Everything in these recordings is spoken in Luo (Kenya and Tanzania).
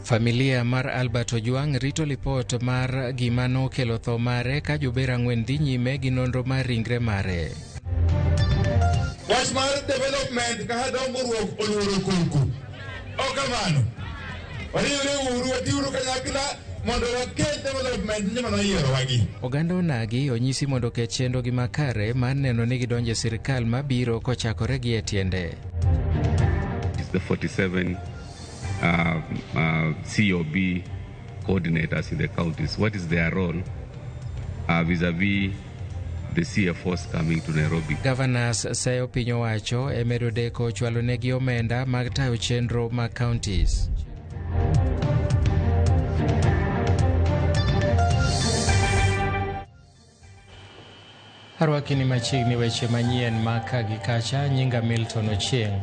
Familia mar Albert Ojwang rito lipot mar gima nokelo tho mare ka jobera ang'wen dhi nyime gi nonro mar ringre mare. Wach mar development ka dongruok oluoro kuku. Okamano. Watiuru kanyakla mondo wakel development nyama noyiero wagi. Oganda onagi onyisi mondo ket chenro gi makare mar neno ni gidonje sirkal mabiro kochakore gi etiende. It's the 47 COB coordinators in the counties. What is their role vis-a-vis the CFOs coming to Nairobi? Governors seyo piny owacho e medo deko chwalo negi omenda mag tayo chenro mag counties. Arwakini machiegni weche manyien maka gi kacha. Nyinga Milton Ochieng.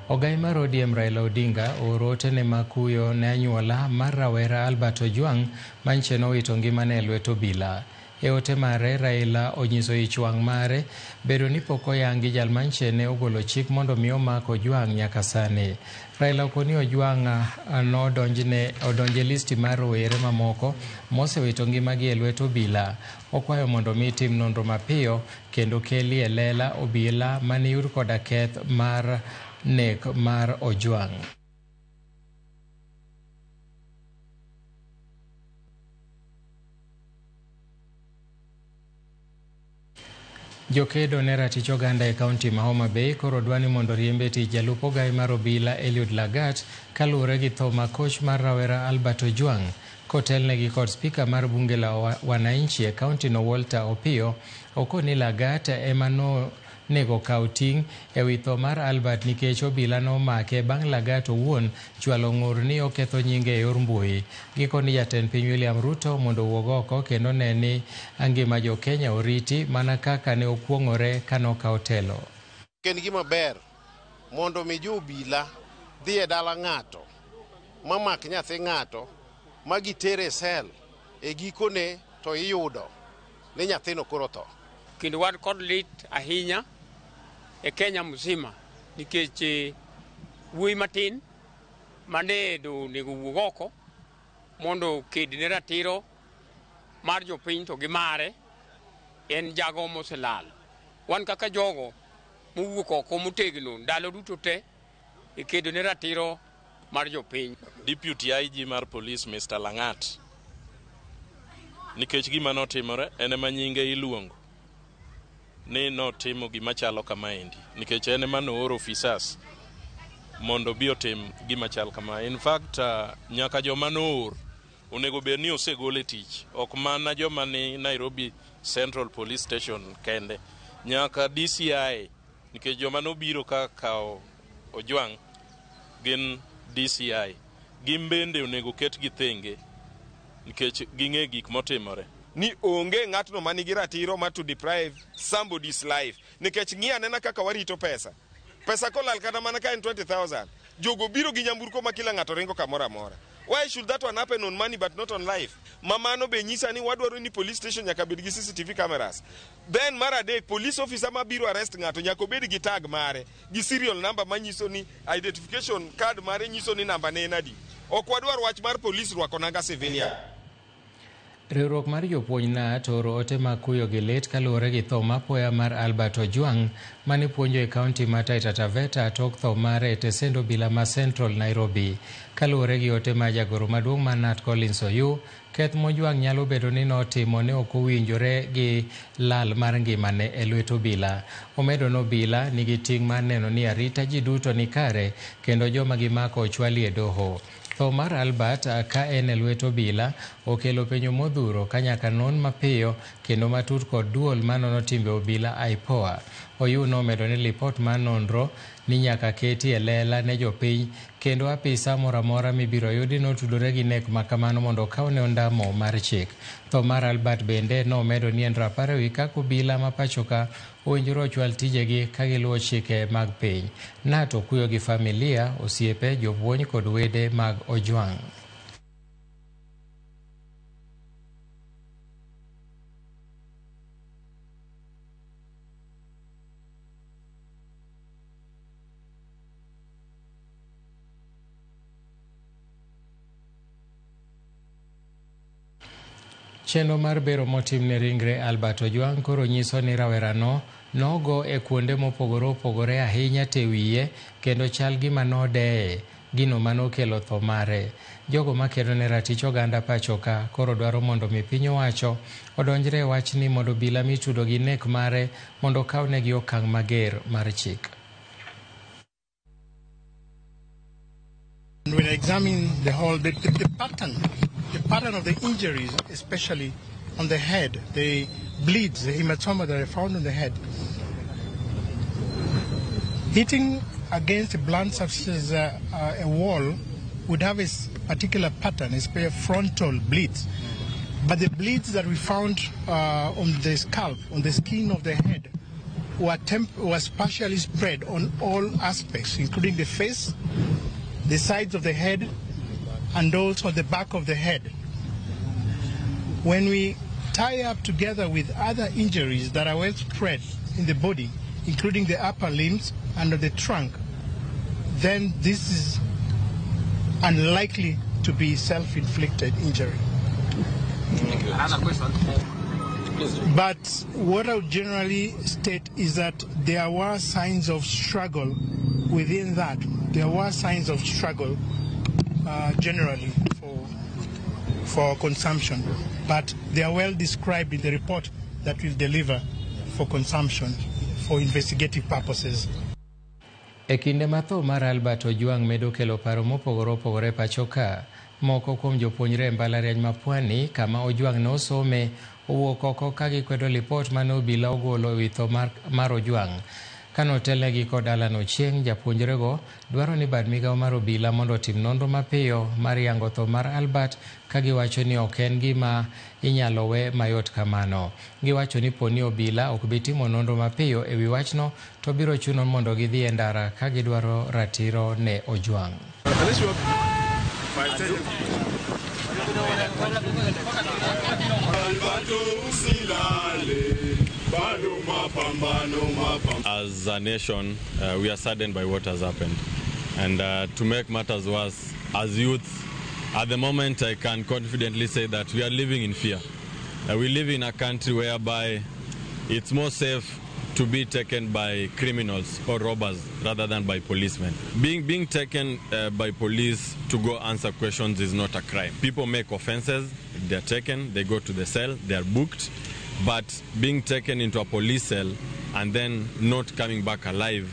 Ogai mar ODM Raila Odinga orote ne makuyo ne anyuola mar rawera Albert Ojwang manche nowito ngimane e lwet obila. E ote mare, Raila onyiso ich wang' mare bedo ni pok oyangi jal manche ne ogolo chik mondo mi omak Ojwang nyaka sani. Raila okoni Ojwang odonje listi mar rowere mamoko mosewito ngimagi e lwet obila. Okwayo mondo mi tim nonro mapiyo kendo keli e lela obila mane yud koda keth mar nek mar Ojwang. Jokedo ne ratich oganda e kaunti ma Homa Bay koro dwani mondo riembe tich jalup ogai mar obila Eliud Lagat kaluwore gi tho makoch mar rawera Albert Ojwang. Kotelnegi kod spika mar bunge la wananchi e kaunti no Walter Opiyo okoni Lagat ema nego kaw ting' e wi tho mar Albert nikech obila nomake bang' Lagat owuon chwalo ng'ur ni oketho nyinge e yor mbui. Gikoni jatend piny William Ruto mondo owuog oko kendo ne ni ngima jo Kenya oriti mana kaka ne okwong'ore kanokawo telo. Ken gima ber mondo mi jo obila dhi e dala ng'ato mamak nyathi ng'ato ma gitere sel e gikone to iyudo ni nyathino koro tho. Kendo wan kod lit ahinya e Kenya mzima nikech wuoyi matin mane nego wuog oko mondo ked ne ratiro mar jopiny to gi mare en jago moselal. Wan kaka jogo mowuok oko motegno ndalo duto te e kedo ne ratiro mar jopiny. Deputy IG mar police Mr. Langat nikech gima notimore ene ma nyinge iluongo ni notimo gima chalo kamaendi nikech ene ma nooro officers mondo bi otim gima chal kama. In fact nyaka joma noor onego bed ni osegol e tich, ok mana joma ni Nairobi Central Police Station kende, nyaka DCI nikech joma nobiro ka kawo Ojwang gin DCI. Gimbende onego ket gi thenge nikech ging'e gik motimore. Ni onge ng'atno manigi ratiro ma to deprive somebody's life. Nikech ng'i anena kaka warito pesa. Pesa kolal kata mana ka en 20,000. Jogo biro gi nyamburko ma kila ng'ato ringo kamoro amora. Why should that one happen on money but not on life? Mamano be nyisa ni wadwaro ni police station nyaka bed gi CCTV cameras. Then mar adek police officer ma biro arrest ng'ato nyaka bed gi tag mare, gi serial number manyiso ni identification card mare nyiso ni namba ne en adi. Ok wadwar wach mar police rwako nanga civilian. Riwruok mar jopuonj NAT oro ote makuyo gi lit kaluwore gi tho mapoya mar Albert Ojwang mane puonjo e kaunti ma Taita Taveta tok tho mare e tesend obila ma Central Nairobi. Kaluwore gi ote ma jagoro maduong' mar NAT Collins Oyu, keth mojwang' nyalo bedo ni notimo ne ok owinjore gi lal mar ngimane e lwet obila. Omedo no obila nigi ting' mar neno ni arita ji duto ni kare kendo joma gimako ochwali e doho. Tho mar Albert ka en e lwet obila okelo penjo modhuro ka nyaka non mapiyo kendo matut kod duol manono timbe obila IPOA. Oyu nomedo ni lipot mar nonro ni nyaka keti e lela ne jopiny kendo apisa moro amora mibiro yudi notudore gi nek makamano mondo okawne ondamo mar chik. Tho mar Albert bende nomedo ni en rapar ewi kaka obila ma pachoka owinjore ochwal tijegi ka giluwo chike mag piny. NAT okuyo gi familia, osiepe, jopuonj kod wede mag Ojwang'. Chenro mar bero motimne ringre Albert Ojwang koro nyiso ni rawerano nogo e kuonde mopogore opogore ahinya tewiye kendo chal gima nodeye gino manokelo tho mare. Jogo makedo ne ratich oganda pachoka koro dwaro mondo mi piny owacho odonjre wachni mondo obila mitudo gi nek mare mondo kawnegi okang' mager mar chik. When I examine the whole the pattern of the injuries, especially on the head, the bleeds, the hematoma that I found on the head, hitting against a blunt surface, a wall, would have a particular pattern, a frontal bleeds. But the bleeds that we found on the scalp, on the skin of the head, was partially spread on all aspects, including the face, the sides of the head, and also the back of the head. When we tie up together with other injuries that are well spread in the body, including the upper limbs and the trunk, then this is unlikely to be self-inflicted injury. Another question. But what I would generally state is that there were signs of struggle within that. There were signs of struggle generally for consumption, but they are well described in the report that we'll deliver for consumption for investigative purposes. E kinde matho mar Albert Ojwang medo kelo paro mopogore opogore pachoka. Moko kuom jopuonjre mbalariany ma Pwani kama Ojwang nosome owuok oko ka gikwedo lipot mane obila ogolo ewi tho mar Ojwang. Kanotelnegi kod Alan Ochieng, japuonjrego dwaro ni bad migawo mar obila mondo otim nonro mapiyo mar yango tho mar Albert ka giwacho ni ok en gima inyalo we mayot kamano. Giwacho ni poni obila ok bi timo nonro mapiyo ewi wachno to biro chuno mondo gidhi e ndara ka gidwaro ratiro ne Ojwang. As a nation, we are saddened by what has happened. And to make matters worse, as youth, at the moment I can confidently say that we are living in fear. We live in a country whereby it's more safe to be taken by criminals or robbers rather than by policemen. Being taken by police to go answer questions is not a crime. People make offenses, they're taken, they go to the cell, they're booked, but being taken into a police cell and then not coming back alive,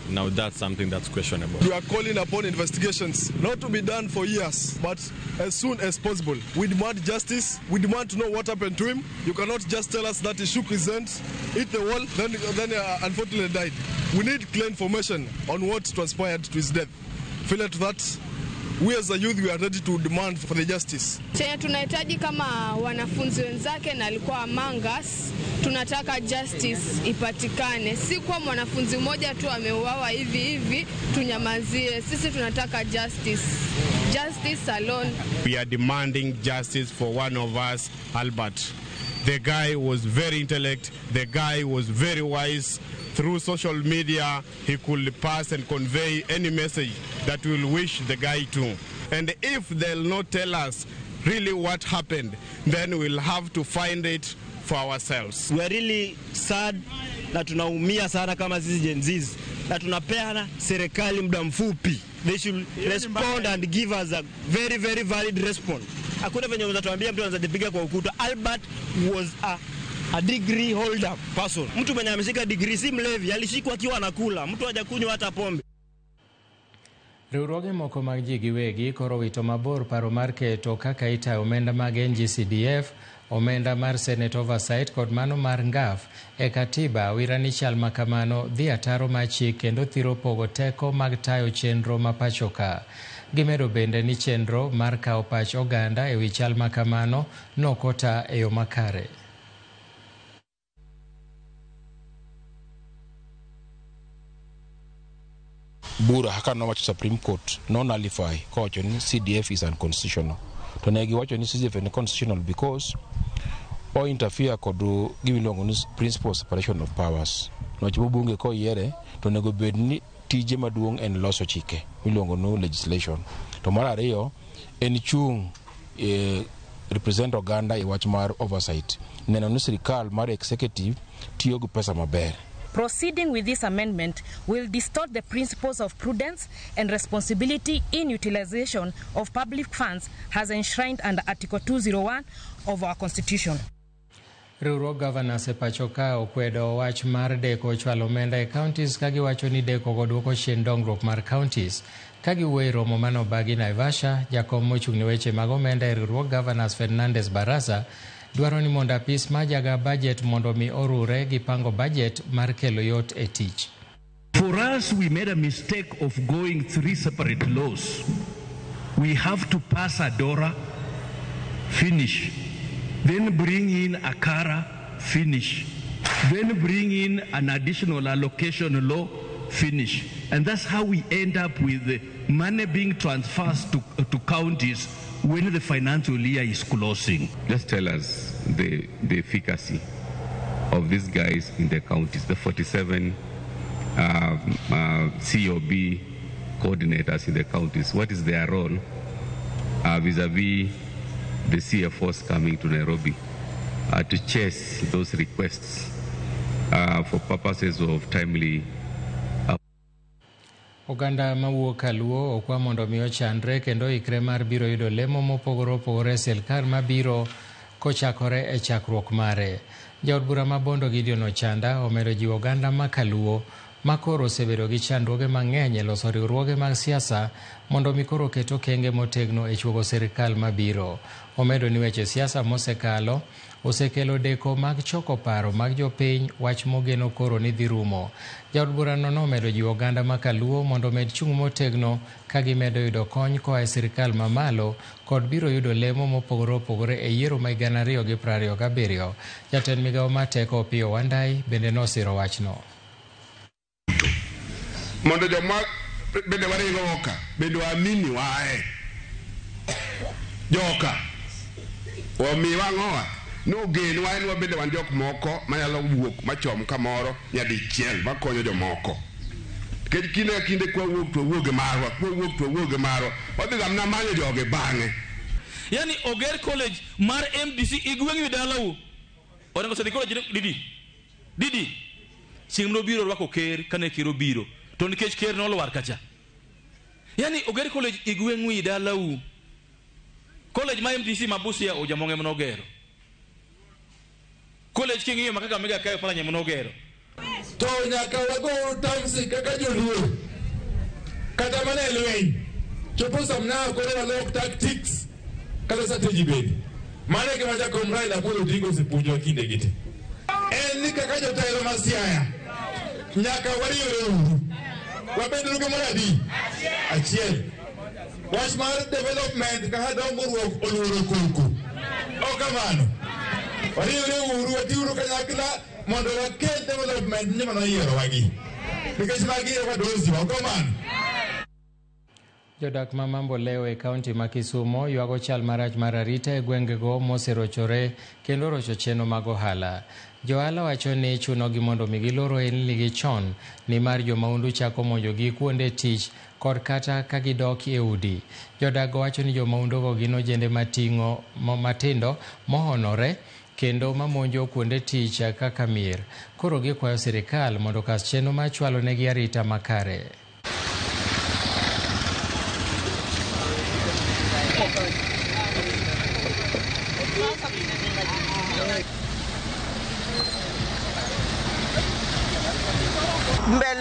now that's something that's questionable. We are calling upon investigations not to be done for years, but as soon as possible. We demand justice. We demand to know what happened to him. You cannot just tell us that he shook his hands, hit the wall, then unfortunately died. We need clear information on what transpired to his death. Failure to that, we as a youth, we are ready to demand for the justice. Chenye tunahitaji kama wanafunzi wenzake na alikuwa among us, tunataka justice ipatikane. Si kwa mwanafunzi mmoja tu ameuawa hivi tunyamazie. Sisi tunataka justice. Justice alone. We are demanding justice for one of us, Albert. The guy was very intelligent. The guy was very wise. Through social media, he could pass and convey any message that will wish the guy to. And if they'll not tell us really what happened, then we'll have to find it for ourselves. We are really sad na tunaumia sana kama sisi Gen Zs na tunapeana serikali muda mfupi. They should respond and give us a very, very valid response. Hakuna venye unatuambia mtu anaweza jipiga kwa ukuta. Albert was a degree holder person. Mtu mwenye ameshika degree si mlevi, alishikwa akiwa anakula. Mtu hajakunywa hata pombe. Riwruoge moko mag ji giwegi koro wito mabor paro mar keto kaka itayo omenda mag NGCDF, omenda mar Senate Oversight kod mano mar ngaf e katiba wirani chal makamano dhi ataro machi kendo thiro pogo teko mag tayo chenro mapachoka. Gimedo bende ni chenro mar kawo pach oganda e wi chal makamano nokota e yo makare. Bura hakano wacho Supreme Court no nullify kocho ni CDF is unconstitutional. To negi wacho ni CDF is unconstitutional because o interfere kodu gimiluongo ni principle of separation of powers. Nochibo bunge ko yiere to nego bed ni tije maduong' en loso chike miluongo no legislation. To mar ariyo en chung represent Oganda e wach mar oversight. Neno ni sirikal mar executive tiyo gi pesa maber. Proceeding with this amendment will distort the principles of prudence and responsibility in utilization of public funds as enshrined under Article 201 of our Constitution. Riwruog Governors e pacho ka okwedo wach mar deko chwalo omenda e counties kagiwacho ni deko goduoko chien dongruok mar counties. Kagiwuoyo romo manobagi Naivasha, jakom mochung'ne weche mag omenda e riwruog Governors Fernandes Barasa dwaro ni mondo apis majaga budget mondo mi orure gi pango budget mar kelo yot e tich. For us, we made a mistake of going 3 separate laws. We have to pass ADORA, finish. Then bring in ACARA, finish. Then bring in an additional allocation law, finish. And that's how we end up with the money being transferred to counties when the financial year is closing. Just tell us the efficacy of these guys in the counties, the 47 COB coordinators in the counties. What is their role vis-a-vis the CFOs coming to Nairobi to chase those requests for purposes of timely. Oganda mawuok Kaluo okwa mondo mi ochandre kendo ikre mar biro yudo lemo mopogore opogore sirkal mabiro kochakore e chakruok mare. Jaod bura ma Bondo Gideon Ochanda omedo jiwo oganda ma Kaluo makoro osebedo gi chandruoge mang'eny e loso riwruoge mag siasa mondo mi koro keto kenge motegno e chuogo sirkal mabiro. Omedo ni weche siasa mosekalo osekelo deko mag choko paro mag jopiny, wach mogeno koro ni dhi rumo. Jaod burano nomedo jiwo oganda ma Kaluo mondo med chung' motegno ka gimedo yudo kony koa e sirkal mamalo kod biro yudo lemo mopogore opogore e yiero ma 2027. Jatend migawo mar teko Opiyo Wandayi bende nosiro wachno. Mondo joma bende waringo oka bende waamini wae joka omi wang'owa no gen wa en wabende wan jok moko manyalo wuok machom kamoro nyadichiel makonyo jomoko kinde kwa wuok to wuoge marwa wadhi gamna manyo joge bang'e. Yani Oger College mar MDC igweng'wi dalau orengo sedi college didi chieng'no biro rwako ker kane ker obiro to nikech ker nolwar kacha. Yani Oger College igweng'wi dalau college ma MDC mabusia ojamong'e mnogero college king'iyo makaka mega kayo pala nyamonogero to nyaka wago tamsi kaka joluo kata mana lweny chopo samna kore walok tactics kata strategy bedi mane ke maja komrai na polo dingo sipujo kinde gite en ni kaka jotelo masiaya nyaka wariyo wabedo go moradi achiel wach mar development ka dongruok oluoro koko okamano wariyo uru watiuru kanyakla mondo wakel development ni mano yiero wagi nikech magi e wadozi okamano. Jodak ma Mamboleo e kaunti ma Kisumo ywago chal marach mar arita e gwengego moserochore kendo rocho cheno mag ohala. Johala wacho ni chunogi mondo migiloro enligi chon ni mar jomaundu chako monjogi kuonde tich kod kata ka gidok e udi. Jodak wacho ni jomaundugo gin ojende matindo mohonore kendo mamonjo kuonde tich kaka mier. Koro gikwayo sirikal mondo kas cheno ma chwalo negi arita makare.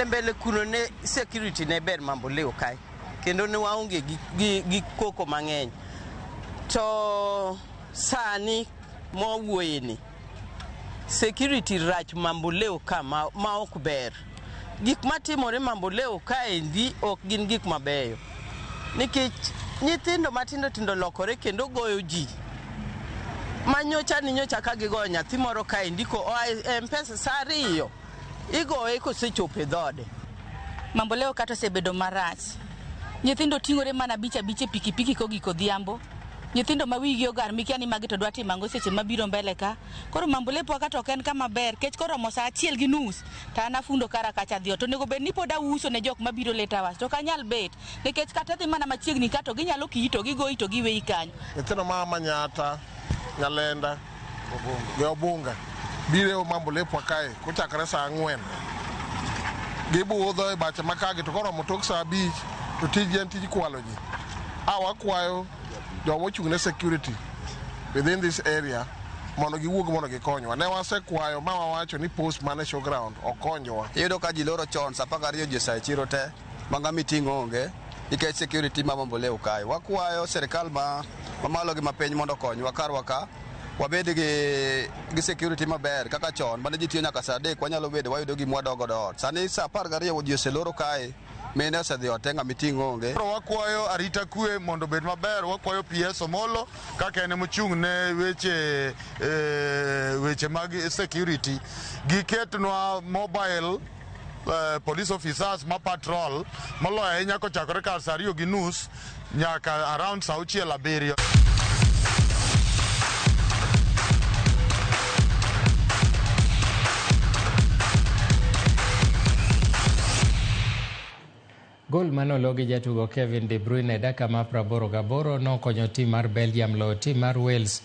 Mbele kuno ne security ne ber Mamboleo kai kendo ne waonge gi koko mang'eny to sani mowuoyeni security rach Mamboleo ka ma ok ber. Gik matimore Mamboleo kaendi ok gin gik mabeyo nikech nyithindo matindo lokore kendo goyo ji manyocha ka gigoyo nyathi moro kaendi ko M-Pesa saa 2 igoye kosechopo e dhode. Mamboleo kata osebedo marach. Nyithindo ting'ore mana bicha pikipiki kogiko dhiambo. Nyithindo ma wigi ogar mikia ni magi to dwa timango seche mabiro mbele ka. Koro Mamboleo kata ok en kama ber kech koro mo saa 1:30 ta anafundo kara kacha dhio to nego bed ni pod auso ne jok mabiro leta was to kanyal bet nikech kata dhi mana machiegni ka to ginyalo kito gigoyi to giweyi kanyo. Nyithindo ma Manyata Nyalenda gi Obunga biro Mamboleo kae kochakore saa 4 gibudho e bache makagi to koromo tok saa 5 to tiji en tij kwalo ji. Wakwayo joma ochung' ne security within this area mondo giwuog mondo gikonywa. Ne wasekwayo ma wawacho ni post mane showground okonyowa. Iyudo ka ji loro chon sa 12 ji sa chiro te manga meeting onge nikech security ma Mamboleo kae. Wakwayo serikal ma malo gi mapiny mondo konywa karwa ka wabed gi security maber kaka chon mane ji tiyo nyaka saa 3 wanyalo bedo wayudo gimwa dogo ot. Sani sa 12 ji oseloro kae mene osedhi otenga meeting onge. Wakwayo arita kwe mondo bed maber, wakwayo PS Omolo kaka ene mochung' ne weche mag security giketnwa mobile police officers ma patrol moloyo ahinya kochakore kar saa 2:30 nyaka around saa 6:7. Gol manolo gi jatugo Kevin De Bruyne dakika ma 88 nokonyo tim mar Belgium loyo tim mar Wales